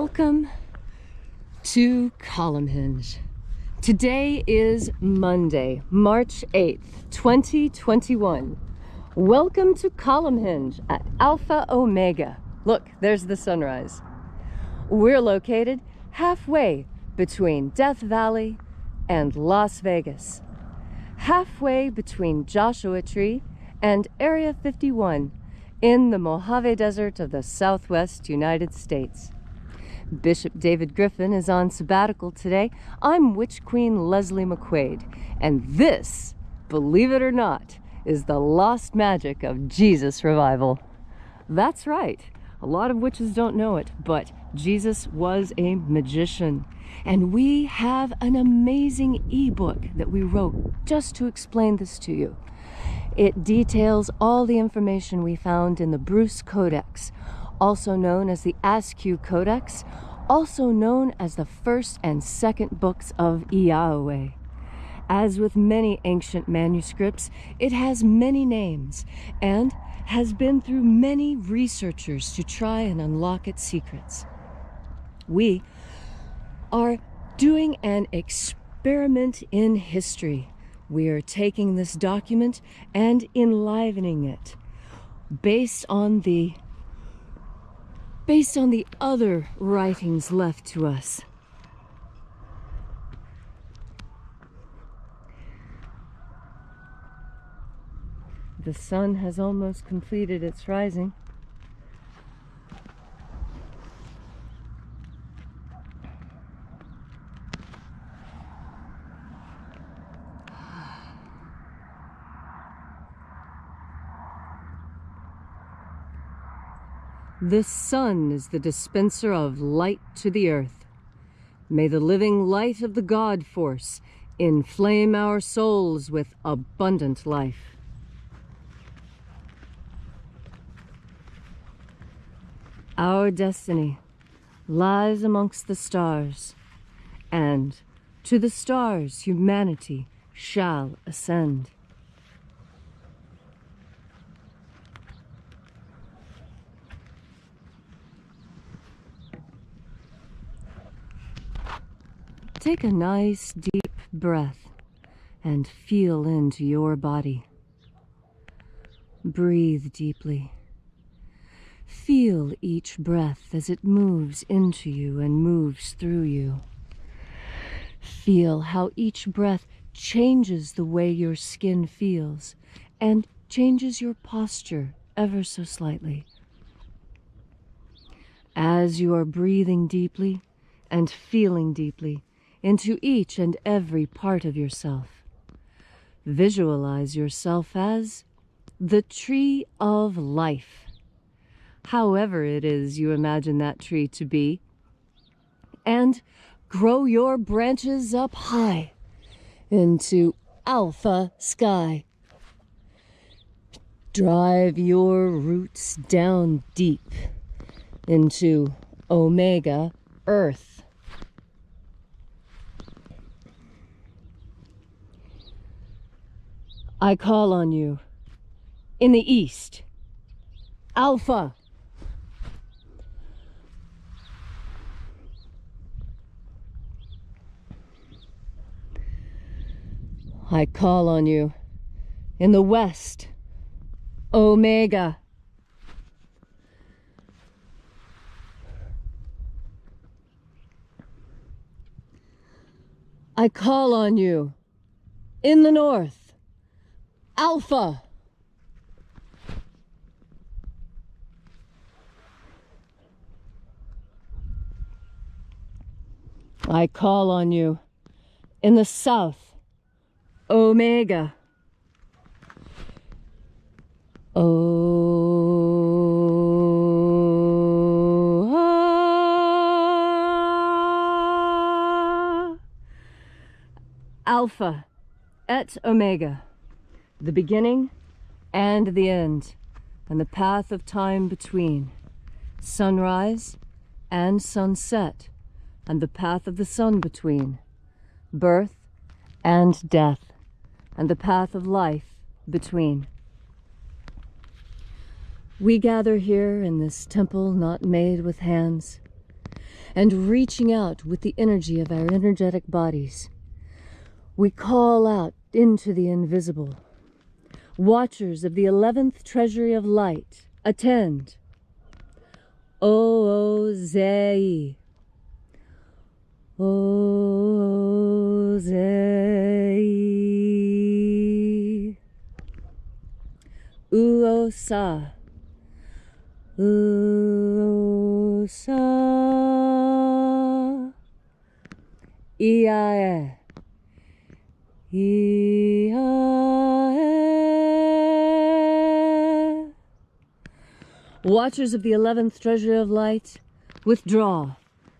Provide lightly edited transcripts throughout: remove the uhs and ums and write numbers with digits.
Welcome to Column Hinge. Today is Monday, March 8th, 2021. Welcome to Column Hinge at Alpha Ωmega. Look, there's the sunrise. We're located halfway between Death Valley and Las Vegas. Halfway between Joshua Tree and Area 51 in the Mojave Desert of the Southwest United States. Bishop David Griffin is on sabbatical today. I'm Witch Queen Leslie McQuade, and this, believe it or not, is the lost magic of Jesus revival. That's right. A lot of witches don't know it, but Jesus was a magician. And we have an amazing ebook that we wrote just to explain this to you. It details all the information we found in the Bruce Codex, also known as the Askew Codex, also known as the first and second books of Yahweh. As with many ancient manuscripts, it has many names and has been through many researchers to try and unlock its secrets. We are doing an experiment in history. We are taking this document and enlivening it based on the other writings left to us. The sun has almost completed its rising. This sun is the dispenser of light to the earth. May the living light of the God force inflame our souls with abundant life. Our destiny lies amongst the stars, and to the stars humanity shall ascend. Take a nice deep breath and feel into your body. Breathe deeply. Feel each breath as it moves into you and moves through you. Feel how each breath changes the way your skin feels and changes your posture ever so slightly. As you are breathing deeply and feeling deeply into each and every part of yourself, visualize yourself as the tree of life. However it is you imagine that tree to be, and grow your branches up high into alpha sky. Drive your roots down deep into Omega Earth. I call on you in the east, Alpha. I call on you in the west, Omega. I call on you in the north, Alpha. I call on you in the south, Omega. Alpha et Omega, the beginning and the end, and the path of time between, sunrise and sunset, and the path of the sun between, birth and death, and the path of life between. We gather here in this temple not made with hands, and reaching out with the energy of our energetic bodies. We call out into the invisible. Watchers of the 11th Treasury of Light, attend. O-O-Zei. O-Zei. U-O-Sa. U-O-Sa. I-A-E. I-A-E. Watchers of the 11th Treasury of Light, withdraw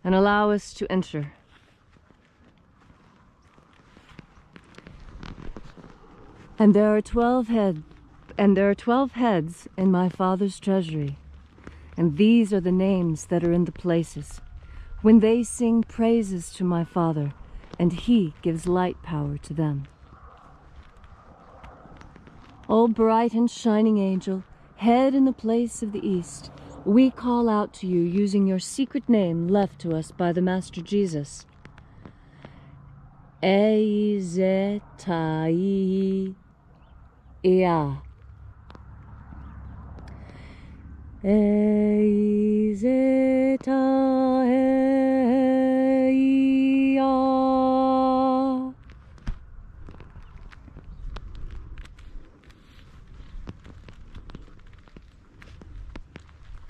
and allow us to enter. And there are 12 heads in my Father's treasury, and these are the names that are in the places, when they sing praises to my Father, and he gives light power to them. O bright and shining angel, head in the place of the east, we call out to you using your secret name left to us by the Master Jesus. Eizetai. Ea. Eizetai.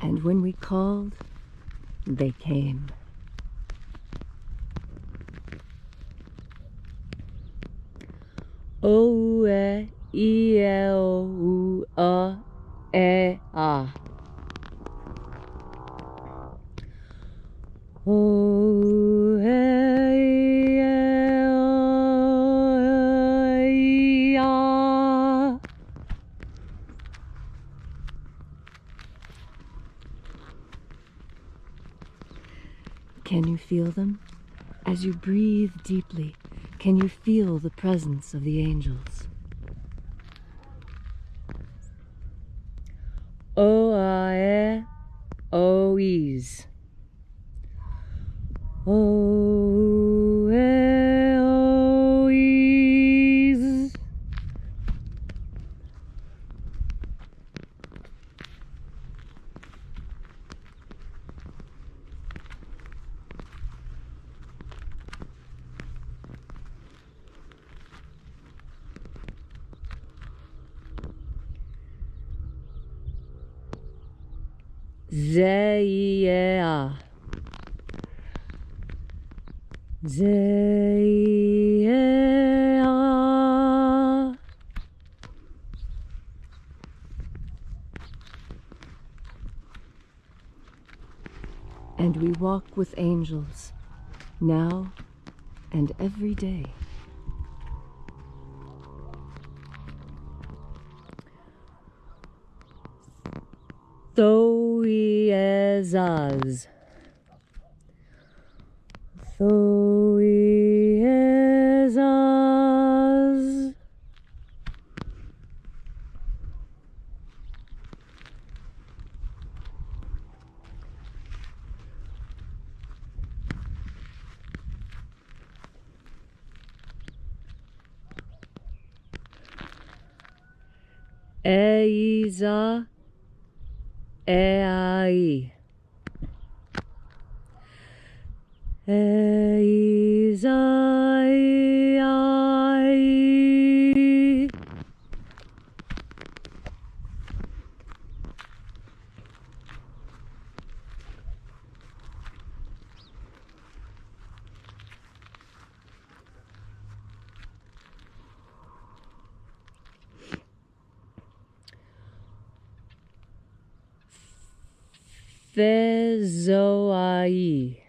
And when we called, they came. O-E. I-E-O-U-A-E-A. O-E-O-E-A. Can you feel them? As you breathe deeply, can you feel the presence of the angels? O-I-E-O-E's. O-E-O-E's. Zeia. Zeia. And we walk with angels, now and every day. Thoiezaz. Thoiezaz. Eiza. Ei. Eizai. Fezoai.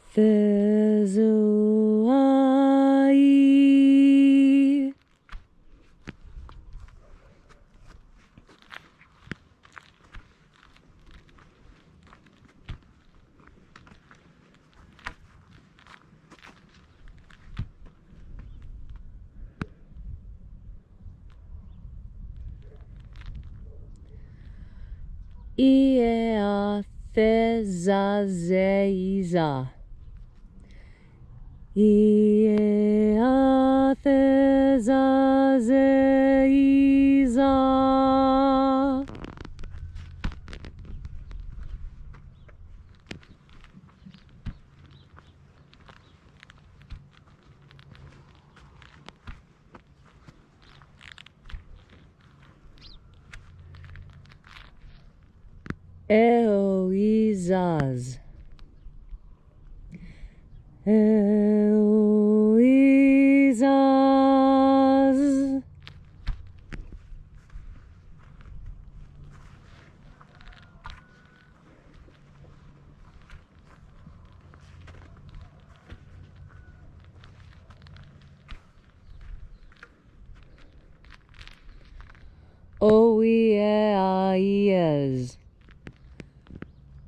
Fezoai. Iea Thezazeiza. Iea Thezazeiza. Eoizaz. Eoizaz. Oieaiez.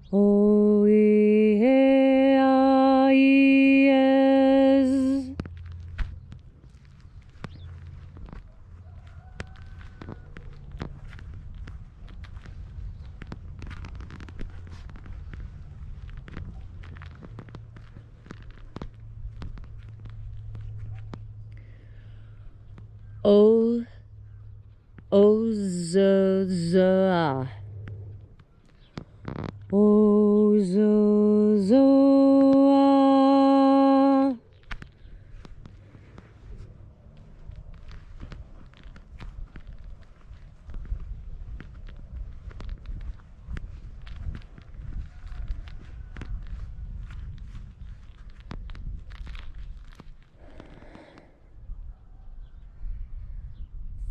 Oieaiez. Ozozoa. Ozozoa.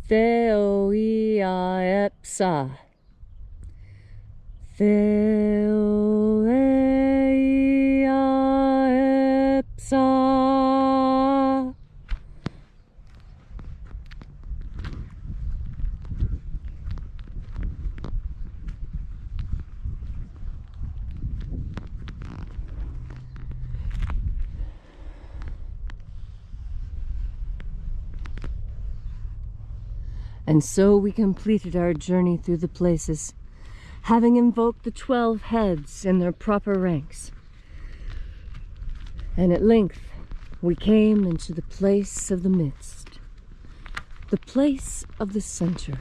Theoia epsa. Theoia epsa. And so we completed our journey through the places, having invoked the 12 heads in their proper ranks. And at length we came into the place of the midst, the place of the center,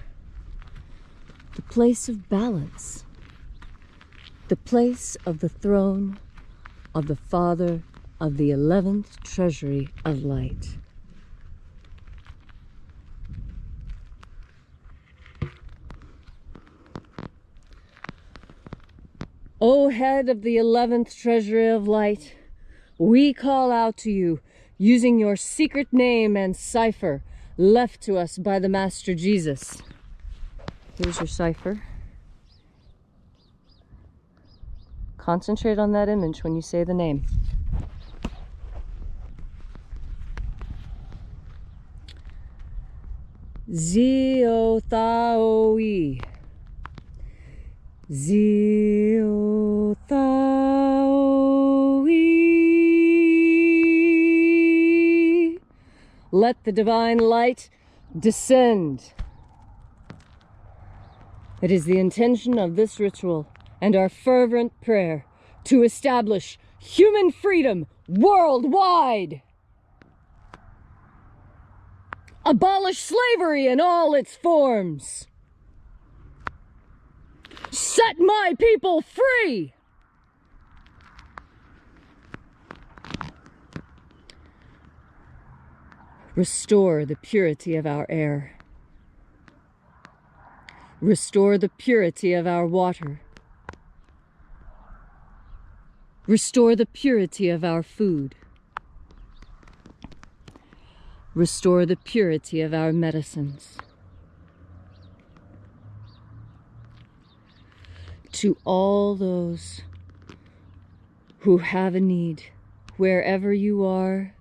the place of balance, the place of the throne of the Father of the 11th Treasury of Light. O head of the 11th Treasury of Light, we call out to you using your secret name and cipher left to us by the Master Jesus. Here's your cipher. Concentrate on that image when you say the name. Ziotaoi. Ziotaoi. Let the divine light descend. It is the intention of this ritual and our fervent prayer to establish human freedom worldwide. Abolish slavery in all its forms. Set my people free. Restore the purity of our air. Restore the purity of our water. Restore the purity of our food. Restore the purity of our medicines. To all those who have a need, wherever you are,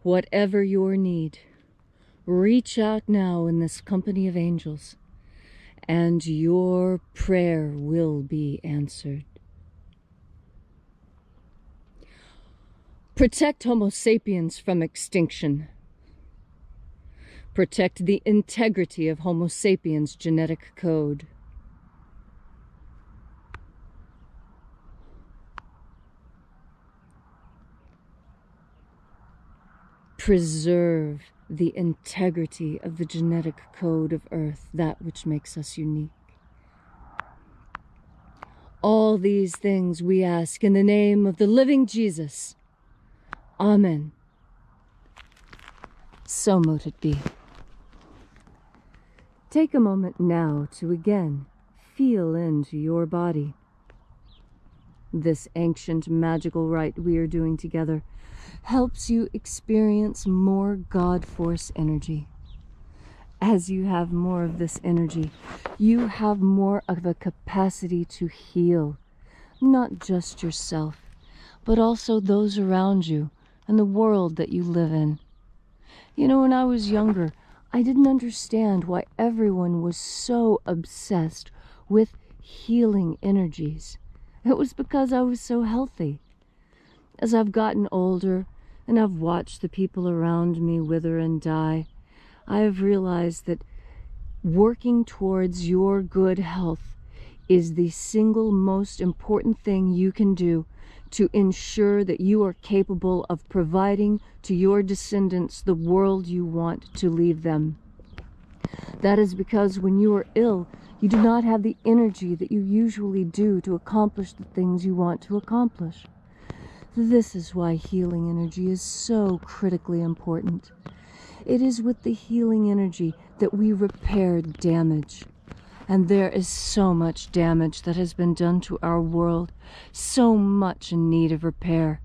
whatever your need, reach out now in this company of angels, and your prayer will be answered. Protect Homo sapiens from extinction. Protect the integrity of Homo sapiens' genetic code. preserve the integrity of the genetic code of Earth, that which makes us unique. All these things we ask in the name of the living Jesus. Amen. So mote it be. Take a moment now to again feel into your body. This ancient magical rite we are doing together helps you experience more God Force energy. As you have more of this energy, you have more of a capacity to heal, not just yourself, but also those around you and the world that you live in. You know, when I was younger, I didn't understand why everyone was so obsessed with healing energies. It was because I was so healthy. As I've gotten older and I've watched the people around me wither and die, I have realized that working towards your good health is the single most important thing you can do to ensure that you are capable of providing to your descendants the world you want to leave them. That is because when you are ill, you do not have the energy that you usually do to accomplish the things you want to accomplish. This is why healing energy is so critically important. It is with the healing energy that we repair damage. And there is so much damage that has been done to our world, so much in need of repair.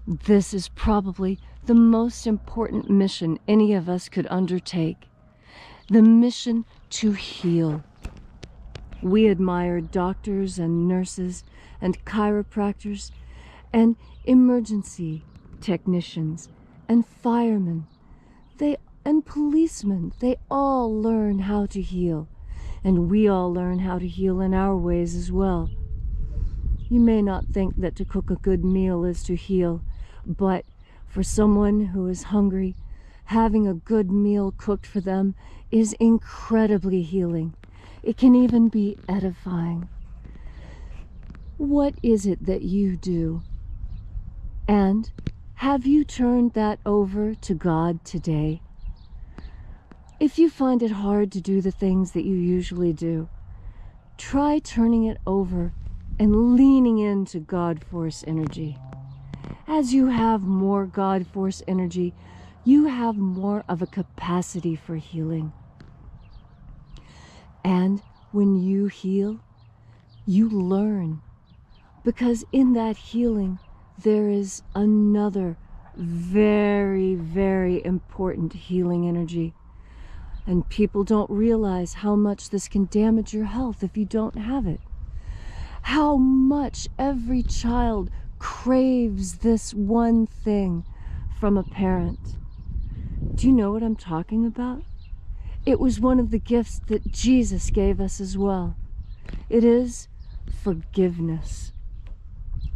This is probably the most important mission any of us could undertake. The mission to heal. We admire doctors and nurses and chiropractors and emergency technicians and firemen and policemen. They all learn how to heal, and we all learn how to heal in our ways as well. You may not think that to cook a good meal is to heal, but for someone who is hungry, having a good meal cooked for them is incredibly healing. It can even be edifying. What is it that you do? And have you turned that over to God today? If you find it hard to do the things that you usually do, try turning it over and leaning into God Force energy. As you have more God Force energy, you have more of a capacity for healing. And when you heal, you learn. Because in that healing, there is another very, very important healing energy. And people don't realize how much this can damage your health if you don't have it. How much every child craves this one thing from a parent. Do you know what I'm talking about? It was one of the gifts that Jesus gave us as well. It is forgiveness.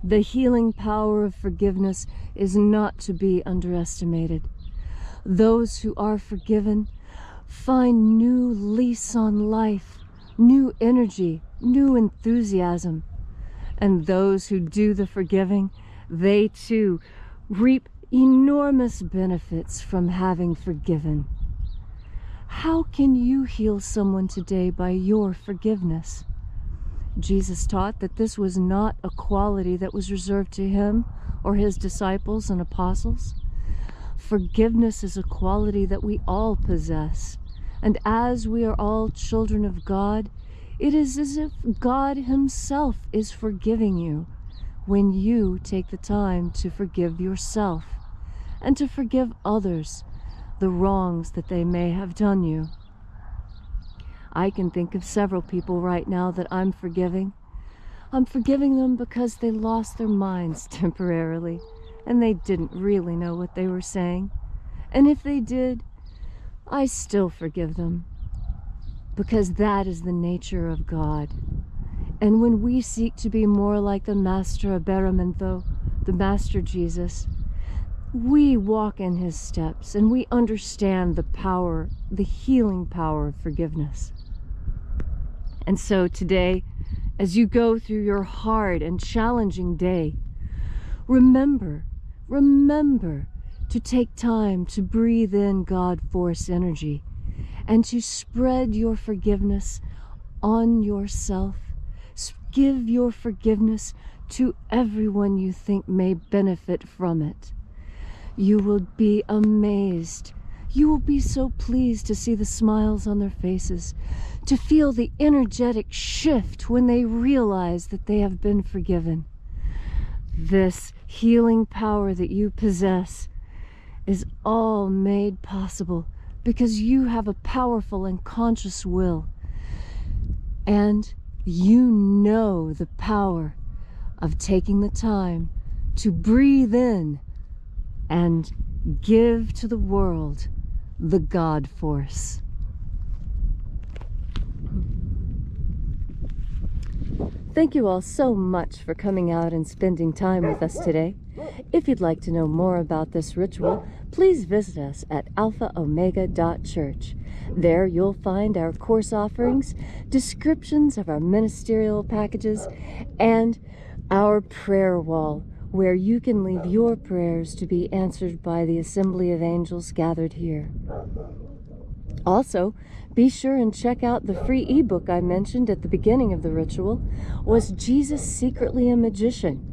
The healing power of forgiveness is not to be underestimated. Those who are forgiven find new lease on life, new energy, new enthusiasm. And those who do the forgiving, they too reap enormous benefits from having forgiven. How can you heal someone today by your forgiveness? Jesus taught that this was not a quality that was reserved to him or his disciples and apostles. Forgiveness is a quality that we all possess. And as we are all children of God, it is as if God himself is forgiving you when you take the time to forgive yourself and to forgive others the wrongs that they may have done you. I can think of several people right now that I'm forgiving. I'm forgiving them because they lost their minds temporarily and they didn't really know what they were saying. And if they did, I still forgive them because that is the nature of God. And when we seek to be more like the Master Aberamento, the Master Jesus, we walk in his steps and we understand the power, the healing power of forgiveness. And so today, as you go through your hard and challenging day, remember to take time to breathe in God Force energy and to spread your forgiveness on yourself. Give your forgiveness to everyone you think may benefit from it. You will be amazed. You will be so pleased to see the smiles on their faces, to feel the energetic shift when they realize that they have been forgiven. This healing power that you possess is all made possible because you have a powerful and conscious will. And you know the power of taking the time to breathe in and give to the world the God Force. Thank you all so much for coming out and spending time with us today. If you'd like to know more about this ritual, please visit us at alphaomega.church. There you'll find our course offerings, descriptions of our ministerial packages, and our prayer wall, where you can leave your prayers to be answered by the assembly of angels gathered here. Also, be sure and check out the free ebook I mentioned at the beginning of the ritual, Was Jesus Secretly a Magician?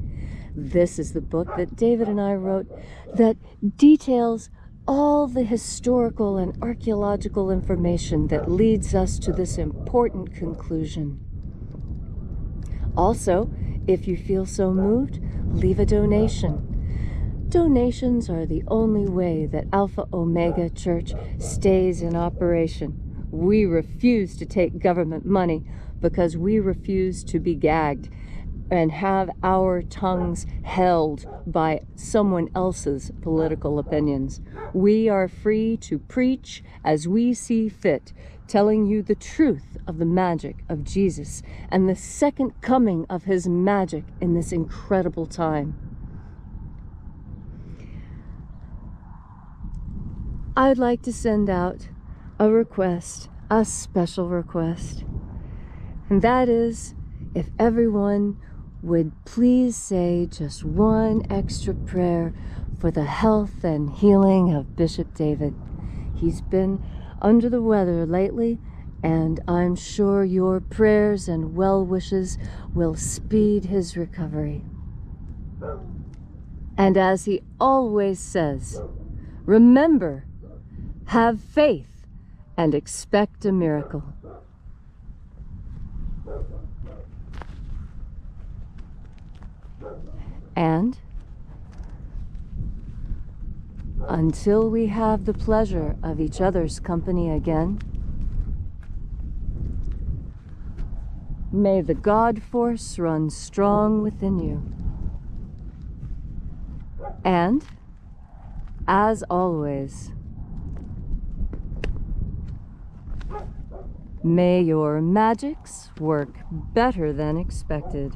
This is the book that David and I wrote that details all the historical and archaeological information that leads us to this important conclusion. Also, if you feel so moved, leave a donation. Donations are the only way that Alpha Omega Church stays in operation. We refuse to take government money because we refuse to be gagged and have our tongues held by someone else's political opinions. We are free to preach as we see fit, telling you the truth of the magic of Jesus and the second coming of his magic in this incredible time. I'd like to send out a request, a special request, and that is if everyone would please say just one extra prayer for the health and healing of Bishop David. He's been under the weather lately, and I'm sure your prayers and well wishes will speed his recovery. And as he always says, remember, have faith and expect a miracle. And until we have the pleasure of each other's company again, may the God Force run strong within you. And, as always, may your magics work better than expected.